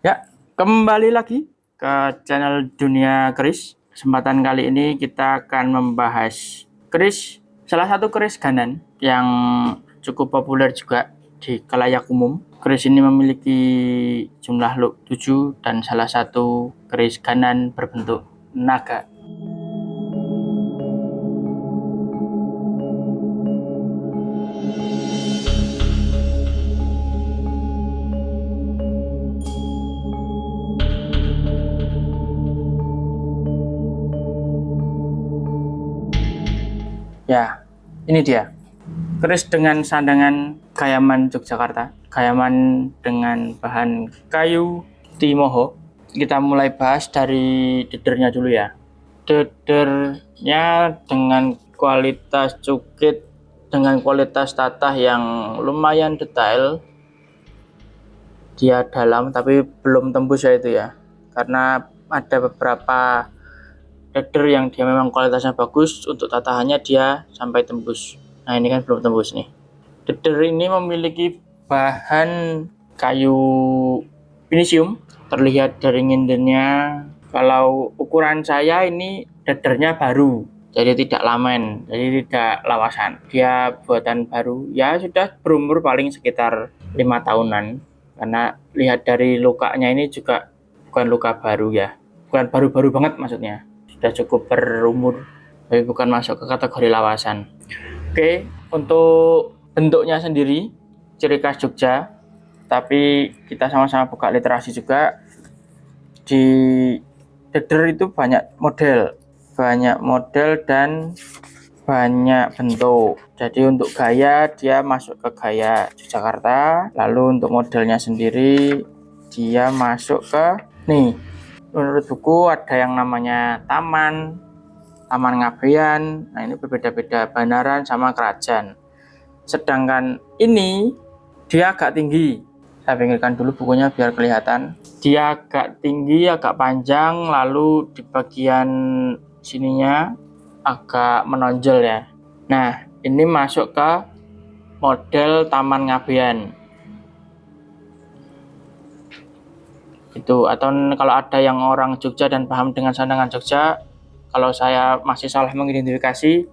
Ya, kembali lagi ke channel Dunia Keris. Kesempatan kali ini kita akan membahas keris, salah satu keris Ganan yang cukup populer juga di khalayak umum. Keris ini memiliki jumlah loop 7 dan salah satu keris Ganan berbentuk naga. Ya, ini dia. Keris dengan sandangan Gayaman Yogyakarta. Gayaman dengan bahan kayu Timoho. Kita mulai bahas dari dedernya dulu ya. Dedernya dengan kualitas cukit, dengan kualitas tatah yang lumayan detail. Dia dalam tapi belum tembus ya itu ya. Karena ada beberapa deder yang dia memang kualitasnya bagus, untuk tatahannya dia sampai tembus. Nah ini kan belum tembus nih. Deder ini memiliki bahan kayu pinisium, terlihat dari ngindernya. Kalau ukuran saya ini dedernya baru, jadi tidak lamen, jadi tidak lawasan. Dia buatan baru, ya sudah berumur paling sekitar 5 tahunan. Karena lihat dari lukanya ini juga bukan luka baru ya, bukan baru-baru banget maksudnya. Sudah cukup berumur, tapi bukan masuk ke kategori lawasan. Oke, untuk bentuknya sendiri ciri khas Jogja, tapi kita sama-sama buka literasi juga. Di deder itu banyak model dan banyak bentuk. Jadi untuk gaya dia masuk ke gaya Yogyakarta, lalu untuk modelnya sendiri dia masuk ke nih. Menurut buku ada yang namanya taman ngabean. Nah ini berbeda-beda, Banaran sama kerajaan. Sedangkan ini dia agak tinggi. Saya pinggirkan dulu bukunya biar kelihatan. Dia agak tinggi, agak panjang, lalu di bagian sininya agak menonjol ya. Nah ini masuk ke model taman ngabean. Itu, atau kalau ada yang orang Jogja dan paham dengan sandangan Jogja, kalau saya masih salah mengidentifikasi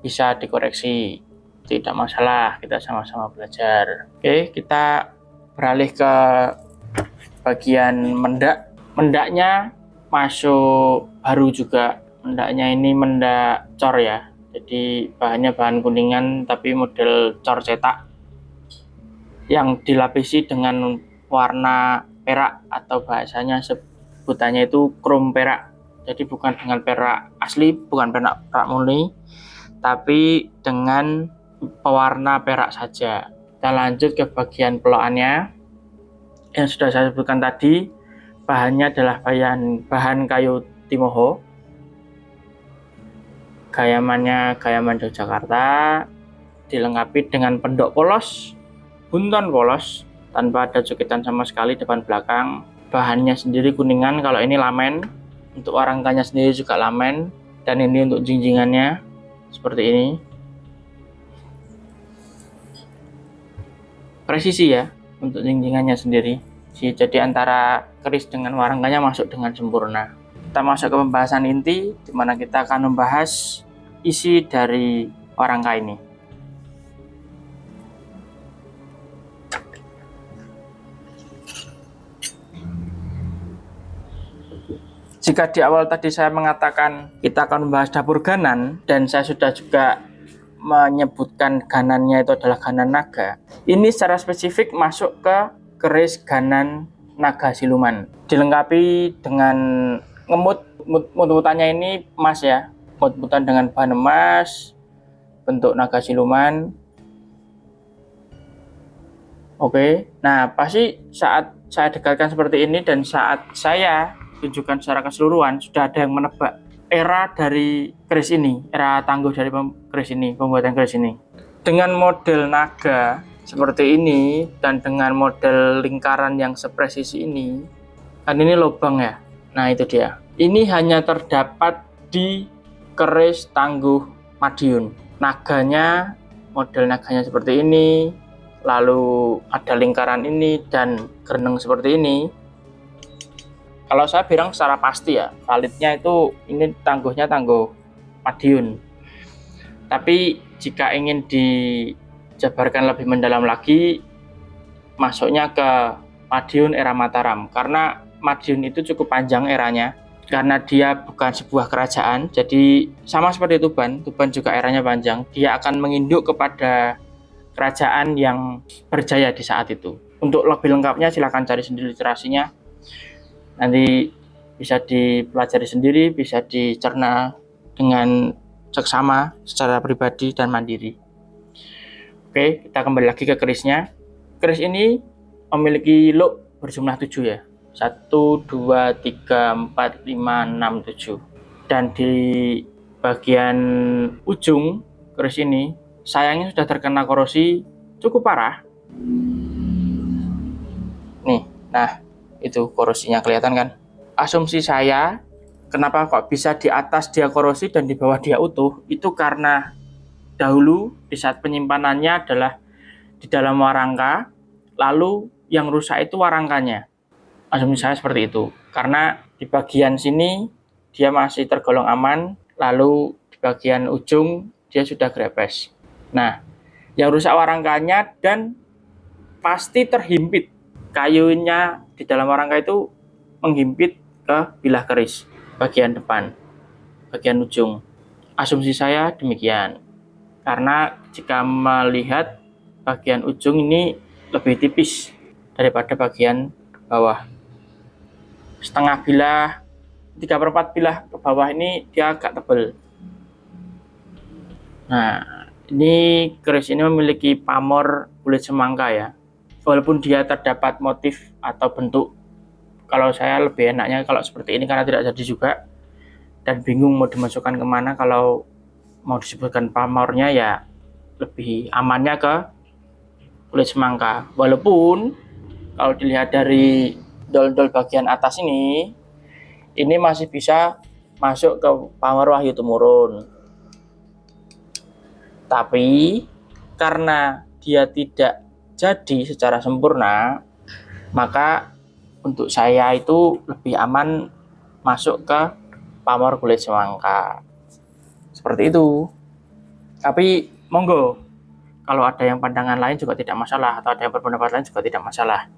bisa dikoreksi, tidak masalah, kita sama-sama belajar. Oke, kita beralih ke bagian mendak. Mendaknya masuk baru juga. Mendaknya ini mendak cor ya, jadi bahannya bahan kuningan tapi model cor cetak yang dilapisi dengan warna perak, atau bahasanya sebutannya itu krom perak. Jadi bukan dengan perak asli, bukan perak murni, tapi dengan pewarna perak saja. Kita lanjut ke bagian pelokannya. Yang sudah saya sebutkan tadi, bahannya adalah bahan kayu Timoho. Gayamannya Gayaman Yogyakarta, dilengkapi dengan pendok polos, bunton polos, tanpa ada cukitan sama sekali depan belakang. Bahannya sendiri kuningan, kalau ini lamen. Untuk warangkanya sendiri juga lamen, dan ini untuk jinjingannya seperti ini. Presisi ya untuk jinjingannya sendiri. Jadi antara keris dengan warangkanya masuk dengan sempurna. Kita masuk ke pembahasan inti, di mana kita akan membahas isi dari warangka ini. Jika di awal tadi saya mengatakan kita akan membahas dapur Ganan, dan saya sudah juga menyebutkan Ganannya itu adalah Ganan naga, ini secara spesifik masuk ke keris Ganan naga siluman. Dilengkapi dengan mut-mutannya ini emas ya, mut-mutan dengan bahan emas, bentuk naga siluman. Oke, nah pasti saat saya dekatkan seperti ini dan saat saya tunjukkan secara keseluruhan, sudah ada yang menebak era dari keris ini, era tangguh dari keris ini, pembuatan keris ini. Dengan model naga seperti ini dan dengan model lingkaran yang sepresisi ini, kan ini lubang ya. Nah itu dia. Ini hanya terdapat di keris tangguh Madiun. Naganya, model naganya seperti ini, lalu ada lingkaran ini dan gereneng seperti ini. Kalau saya bilang secara pasti ya, validnya itu ini tangguhnya tangguh Madiun. Tapi jika ingin dijabarkan lebih mendalam lagi, masuknya ke Madiun era Mataram. Karena Madiun itu cukup panjang eranya, karena dia bukan sebuah kerajaan, jadi sama seperti Tuban juga eranya panjang. Dia akan menginduk kepada kerajaan yang berjaya di saat itu. Untuk lebih lengkapnya silakan cari sendiri literasinya. Nanti bisa dipelajari sendiri, bisa dicerna dengan seksama secara pribadi dan mandiri. Oke, kita kembali lagi ke kerisnya. Keris ini memiliki loop berjumlah 7 ya. 1, 2, 3, 4, 5, 6, 7. Dan di bagian ujung keris ini sayangnya sudah terkena korosi cukup parah. Nih, nah itu korosinya kelihatan kan. Asumsi saya kenapa kok bisa di atas dia korosi dan di bawah dia utuh, itu karena dahulu di saat penyimpanannya adalah di dalam warangka, lalu yang rusak itu warangkanya. Asumsi saya seperti itu, karena di bagian sini dia masih tergolong aman, lalu di bagian ujung dia sudah grepes. Nah, yang rusak warangkanya dan pasti terhimpit. Kayunya di dalam warangka itu menghimpit ke bilah keris bagian depan, bagian ujung. Asumsi saya demikian. Karena jika melihat bagian ujung ini lebih tipis daripada bagian bawah. Setengah bilah, 3/4 bilah ke bawah ini dia agak tebal. Nah, ini keris ini memiliki pamor kulit semangka ya. Walaupun dia terdapat motif atau bentuk, kalau saya lebih enaknya kalau seperti ini karena tidak jadi juga. Dan bingung mau dimasukkan kemana, kalau mau disebutkan pamornya ya lebih amannya ke kulit semangka. Walaupun kalau dilihat dari dol-dol bagian atas ini masih bisa masuk ke pamor Wahyu Tumurun. Tapi karena dia tidak jadi secara sempurna, maka untuk saya itu lebih aman masuk ke pamor kulit semangka. Seperti itu. Tapi monggo, kalau ada yang pandangan lain juga tidak masalah, atau ada yang berpendapat lain juga tidak masalah.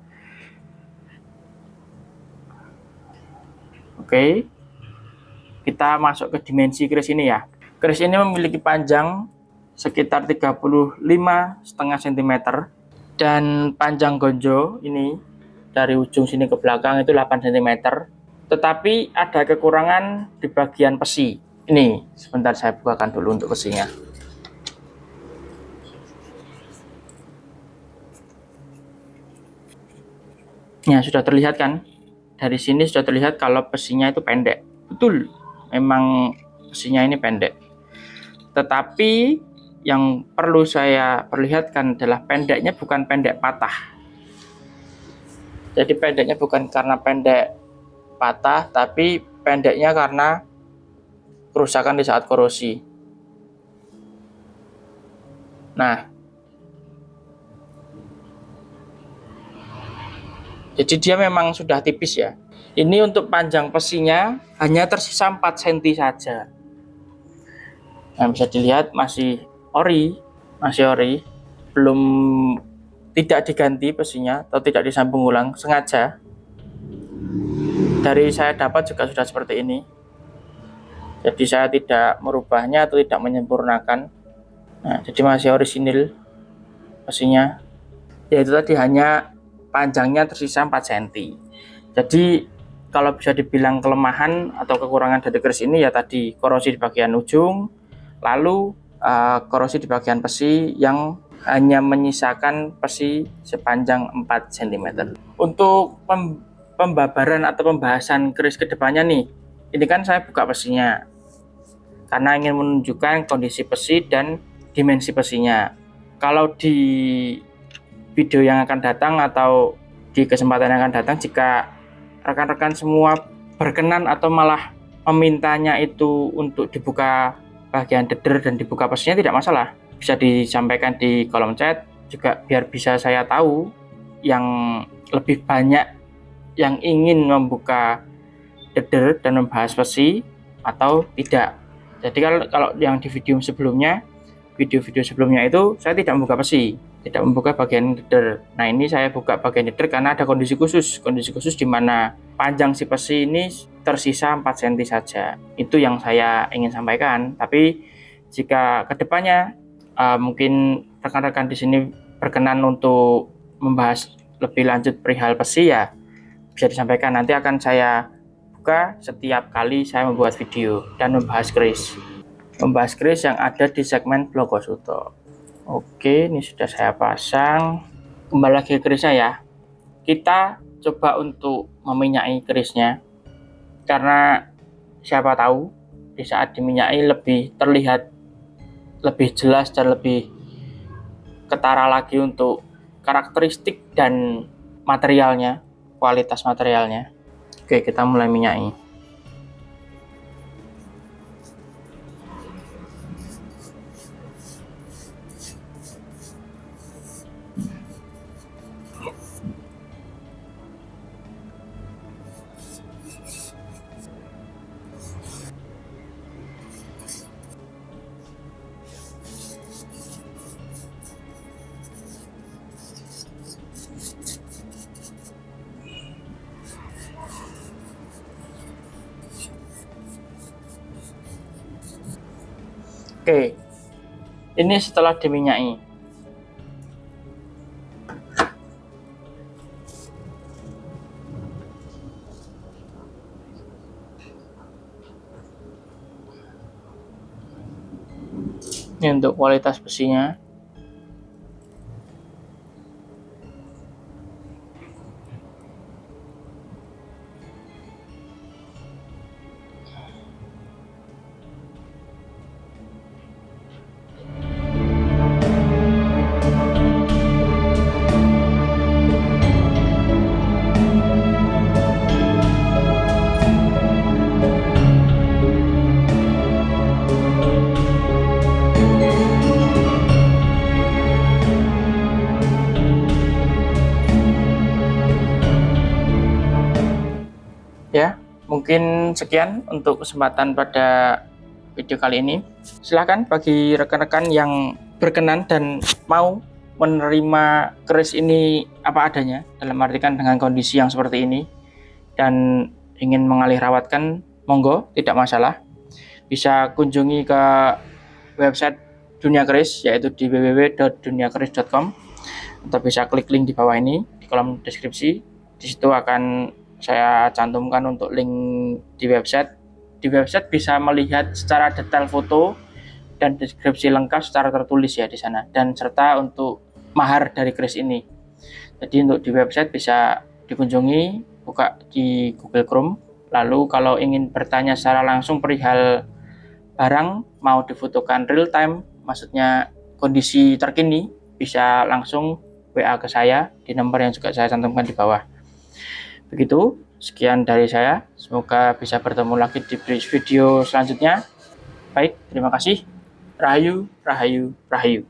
Oke, kita masuk ke dimensi keris ini ya. Keris ini memiliki panjang sekitar 35,5 cm dan panjang gonjo ini dari ujung sini ke belakang itu 8 cm. Tetapi ada kekurangan di bagian pesi. Ini sebentar saya bukakan dulu untuk pesinya. Ya, sudah terlihat kan? Dari sini sudah terlihat kalau pesinya itu pendek. Betul, memang pesinya ini pendek. Tetapi yang perlu saya perlihatkan adalah pendeknya bukan pendek patah. Jadi pendeknya bukan karena pendek patah, tapi pendeknya karena kerusakan di saat korosi. Nah, jadi dia memang sudah tipis ya. Ini untuk panjang pesinya hanya tersisa 4 cm saja. Nah, bisa dilihat masih ori, belum, tidak diganti pesinya atau tidak disambung ulang sengaja. Dari saya dapat juga sudah seperti ini. Jadi saya tidak merubahnya atau tidak menyempurnakan. Nah, jadi masih orisinil pesinya. Yaitu tadi hanya panjangnya tersisa 4 cm. Jadi kalau bisa dibilang kelemahan atau kekurangan dari keris ini ya tadi korosi di bagian ujung, lalu korosi di bagian pesi yang hanya menyisakan pesi sepanjang 4 cm. Untuk pembabaran atau pembahasan keris kedepannya nih, ini kan saya buka pesinya karena ingin menunjukkan kondisi pesi dan dimensi pesinya. Kalau di video yang akan datang atau di kesempatan yang akan datang, jika rekan-rekan semua berkenan atau malah memintanya itu untuk dibuka bagian deder dan dibuka pesinya, tidak masalah, bisa disampaikan di kolom chat juga biar bisa saya tahu yang lebih banyak yang ingin membuka deder dan membahas besi atau tidak. Jadi kalau yang di video sebelumnya itu saya tidak membuka besi, tidak membuka bagian deder. Nah, ini saya buka bagian deder karena ada kondisi khusus di mana panjang si besi ini tersisa 4 cm saja. Itu yang saya ingin sampaikan. Tapi jika kedepannya mungkin rekan-rekan di sini berkenan untuk membahas lebih lanjut perihal besi, ya bisa disampaikan. Nanti akan saya buka setiap kali saya membuat video dan membahas keris yang ada di segmen Blog Gosuto. Oke, ini sudah saya pasang. Kembali lagi ke kerisnya ya. Kita coba untuk meminyaki kerisnya, karena siapa tahu di saat diminyaki lebih terlihat lebih jelas dan lebih ketara lagi untuk karakteristik dan materialnya, kualitas materialnya. Oke, kita mulai minyaki. Oke, ini setelah diminyaki. Ini untuk kualitas besinya. Ya, mungkin sekian untuk kesempatan pada video kali ini. Silahkan bagi rekan-rekan yang berkenan dan mau menerima keris ini apa adanya, dalam artikan dengan kondisi yang seperti ini, dan ingin mengalih rawatkan, monggo, tidak masalah. Bisa kunjungi ke website Dunia Keris, yaitu di www.duniakeris.com, atau bisa klik link di bawah ini di kolom deskripsi. Di situ akan saya cantumkan untuk link di website. Di website bisa melihat secara detail foto dan deskripsi lengkap secara tertulis ya di sana, dan serta untuk mahar dari keris ini. Jadi untuk di website bisa dikunjungi, buka di Google Chrome. Lalu kalau ingin bertanya secara langsung perihal barang mau difotokan real time, maksudnya kondisi terkini, bisa langsung WA ke saya di nomor yang juga saya cantumkan di bawah. Begitu, sekian dari saya. Semoga bisa bertemu lagi di video selanjutnya. Baik, terima kasih. Rahayu, rahayu, rahayu.